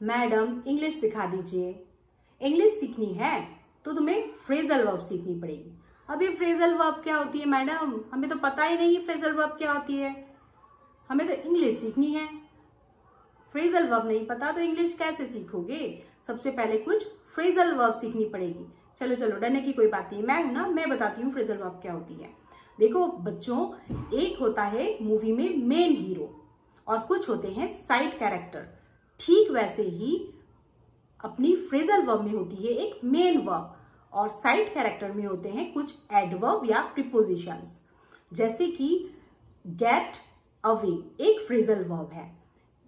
Madam English सिखा दीजिए। English सीखनी है तो तुम्हें फ्रेजल वर्ब सीखनी पड़ेगी। अब ये फ्रेजल वर्ब क्या होती है मैडम? हमें तो पता ही नहीं फ्रेजल वर्ब क्या होती है। हमें तो इंग्लिश सीखनी है, फ्रेजल वर्ब नहीं पता तो इंग्लिश कैसे सीखोगे? सबसे पहले कुछ फ्रेजल वर्ब सीखनी पड़ेगी। चलो चलो डरने की कोई बात नहीं, मैं बताती हूँ फ्रेजल वर्ब क्या होती है। देखो बच्चों, एक होता है मूवी में मेन हीरो और कुछ होते हैं साइड कैरेक्टर। ठीक वैसे ही अपनी फ्रेजल वर्ब में होती है एक मेन वर्ब और साइड कैरेक्टर में होते हैं कुछ एडवर्ब या प्रीपोजिशंस। जैसे कि गेट अवे एक फ्रेजल वर्ब है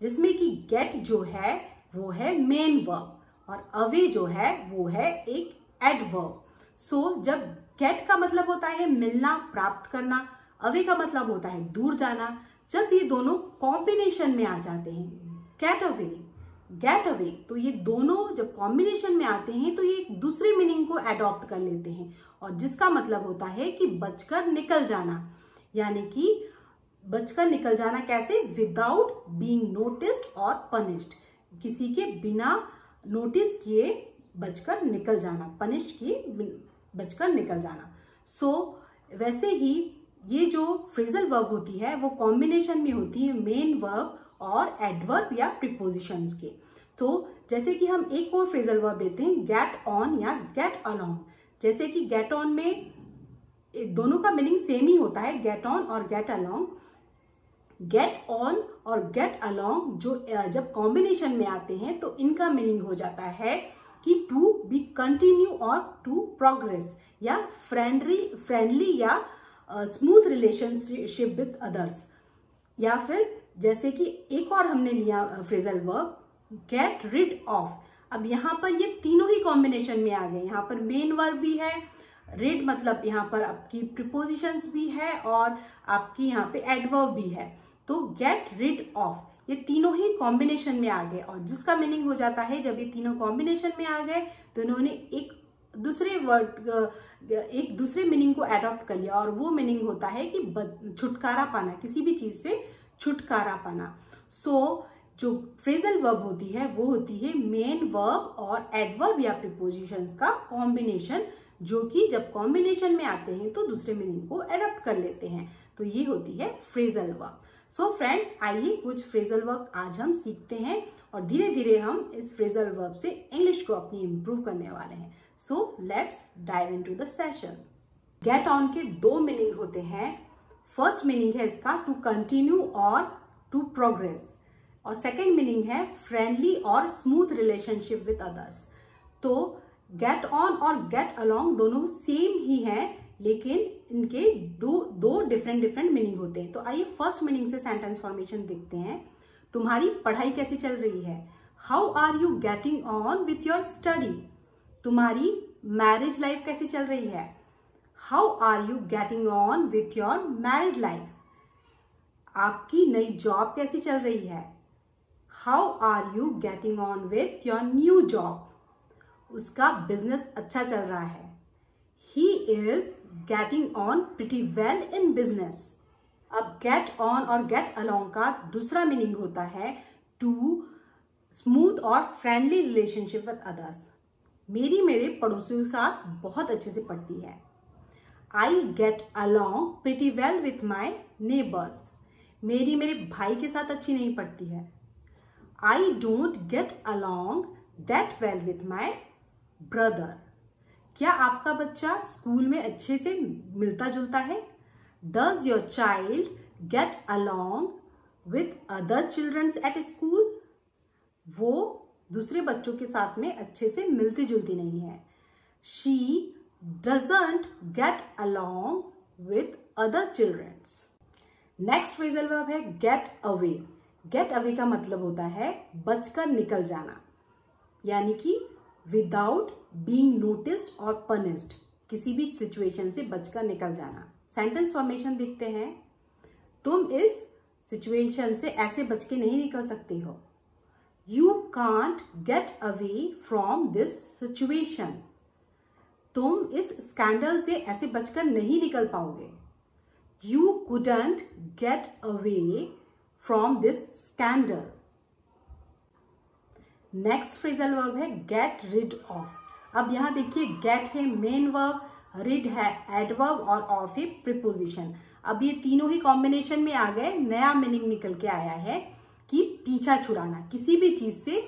जिसमें कि गेट जो है वो है मेन वर्ब और अवे जो है वो है एक एडवर्ब। सो जब गेट का मतलब होता है मिलना, प्राप्त करना, अवे का मतलब होता है दूर जाना। जब ये दोनों कॉम्बिनेशन में आ जाते हैं, गेट अवे, तो ये दोनों जब कॉम्बिनेशन में आते हैं तो ये एक दूसरे मीनिंग को एडॉप्ट कर लेते हैं और जिसका मतलब होता है कि बचकर निकल जाना। यानी कि बचकर निकल जाना कैसे? विदाउट बीइंग नोटिस्ड और पनिश्ड, किसी के बिना नोटिस किए बचकर निकल जाना, पनिश किए बचकर निकल जाना। सो वैसे ही ये जो फ्रेजल वर्ब होती है वो कॉम्बिनेशन में होती है मेन वर्ब और एडवर्ब या प्रीपोजिशंस के। तो जैसे कि हम एक और फ्रेजल वर्ब लेते हैं गेट ऑन या गेट अलोंग। जैसे कि गेट ऑन में दोनों का मीनिंग सेम ही होता है, गेट ऑन और गेट अलोंग। गेट ऑन और गेट अलोंग जो जब कॉम्बिनेशन में आते हैं तो इनका मीनिंग हो जाता है कि टू बी कंटिन्यू और टू प्रोग्रेस या फ्रेंडली या स्मूथ रिलेशनशिप विद अदर्स। या फिर जैसे कि एक और हमने लिया phrasal verb get rid of. अब यहाँ पर ये तीनों ही कॉम्बिनेशन में आ गए। यहाँ पर मेन वर्ब भी है, रिड मतलब यहाँ पर आपकी प्रीपोजिशंस भी है और आपकी यहाँ पे एडवर्ब भी है। तो गेट रिड ऑफ ये तीनों ही कॉम्बिनेशन में आ गए और जिसका मीनिंग हो जाता है जब ये तीनों कॉम्बिनेशन में आ गए तो इन्होंने एक दूसरे मीनिंग को एडॉप्ट कर लिया और वो मीनिंग होता है कि छुटकारा पाना, किसी भी चीज से छुटकारा पाना। सो जो फ्रेजल वर्ब होती है वो होती है मेन वर्ब और एडवर्ब या प्रीपोजिशंस का कॉम्बिनेशन, जो कि जब कॉम्बिनेशन में आते हैं तो दूसरे मीनिंग को एडॉप्ट कर लेते हैं। तो ये होती है फ्रेजल वर्ब। सो फ्रेंड्स, आइए कुछ फ्रेजल वर्ब आज हम सीखते हैं और धीरे धीरे हम इस फ्रेजल वर्ब से इंग्लिश को अपनी इम्प्रूव करने वाले हैं। So let's dive into the session. Get on के दो मीनिंग होते हैं। फर्स्ट मीनिंग है इसका टू कंटिन्यू और टू प्रोग्रेस और सेकेंड मीनिंग है फ्रेंडली और स्मूथ रिलेशनशिप विद अदर्स। तो गेट ऑन और गेट अलोंग दोनों सेम ही हैं लेकिन इनके दो डिफरेंट मीनिंग होते हैं। तो आइए फर्स्ट मीनिंग से सेंटेंस फॉर्मेशन देखते हैं। तुम्हारी पढ़ाई कैसी चल रही है? How are you getting on with your study? तुम्हारी मैरिज लाइफ कैसी चल रही है? How are you getting on with your married life? आपकी नई जॉब कैसी चल रही है? How are you getting on with your new job? उसका बिजनेस अच्छा चल रहा है। He is getting on pretty well in business. अब get on और get along का दूसरा मीनिंग होता है to smooth और friendly relationship with others. मेरी मेरे पड़ोसियों के साथ बहुत अच्छे से पड़ती है। I get along pretty well with my neighbors. मेरी मेरे भाई के साथ अच्छी नहीं पड़ती है। I don't get along that well with my brother. क्या आपका बच्चा स्कूल में अच्छे से मिलता जुलता है? Does your child get along with other children at school? वो दूसरे बच्चों के साथ में अच्छे से मिलती जुलती नहीं है। She doesn't get along with other children. Next phrasal verb है get away. get away का मतलब होता है बचकर निकल जाना, यानी कि विदाउट बीइंग नोटिस्ड और पनिश्ड, किसी भी सिचुएशन से बचकर निकल जाना। सेंटेंस फॉर्मेशन देखते हैं। तुम इस सिचुएशन से ऐसे बच के नहीं निकल सकते हो। You can't get away from this situation. तुम इस स्कैंडल से ऐसे बचकर नहीं निकल पाओगे। You couldn't get away from this scandal. Next phrasal verb है गेट रिड ऑफ। अब यहाँ देखिए गेट है मेन वर्ब, रिड है एडवर्ब और ऑफ है प्रीपोजिशन। अब ये तीनों ही कॉम्बिनेशन में आ गए, नया मीनिंग निकल के आया है कि पीछा छुड़ाना, किसी भी चीज से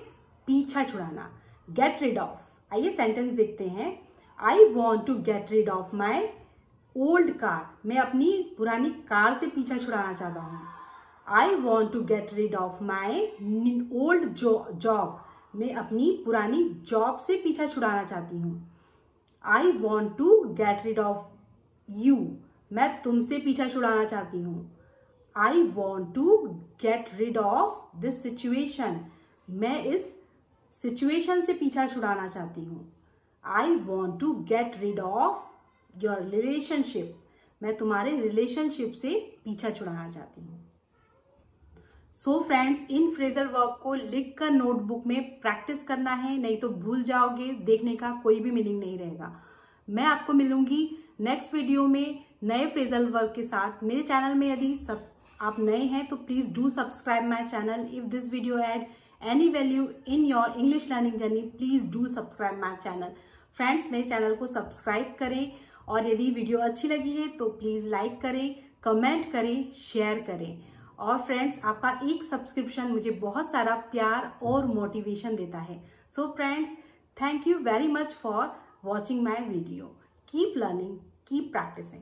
पीछा छुड़ाना। गेट रिड ऑफ, आइए सेंटेंस देखते हैं। I want to get rid of my old car, मैं अपनी पुरानी कार से पीछा छुड़ाना चाहता हूँ। I want to get rid of my old job, मैं अपनी पुरानी जॉब से पीछा छुड़ाना चाहती हूँ। I want to get rid of you, मैं तुमसे पीछा छुड़ाना चाहती हूँ। I want to get rid of this situation, मैं इस सिचुएशन से पीछा छुड़ाना चाहती हूँ। I want to get rid of your relationship, मैं तुम्हारे रिलेशनशिप से पीछा छुड़ाना चाहती हूँ। सो फ्रेंड्स, इन फ्रेजल वर्ब को लिखकर नोटबुक में प्रैक्टिस करना है, नहीं तो भूल जाओगे, देखने का कोई भी मीनिंग नहीं रहेगा। मैं आपको मिलूंगी नेक्स्ट वीडियो में नए फ्रेजल वर्ब के साथ। मेरे चैनल में यदि आप नए हैं तो please do subscribe my channel. If this video add any value in your English learning journey, please do subscribe my channel. Friends, मेरे चैनल को सब्सक्राइब करें और यदि वीडियो अच्छी लगी है तो प्लीज लाइक करें, कमेंट करें, शेयर करें। और फ्रेंड्स, आपका एक सब्सक्रिप्शन मुझे बहुत सारा प्यार और मोटिवेशन देता है। So friends, thank you very much for watching my video. Keep learning, keep practising.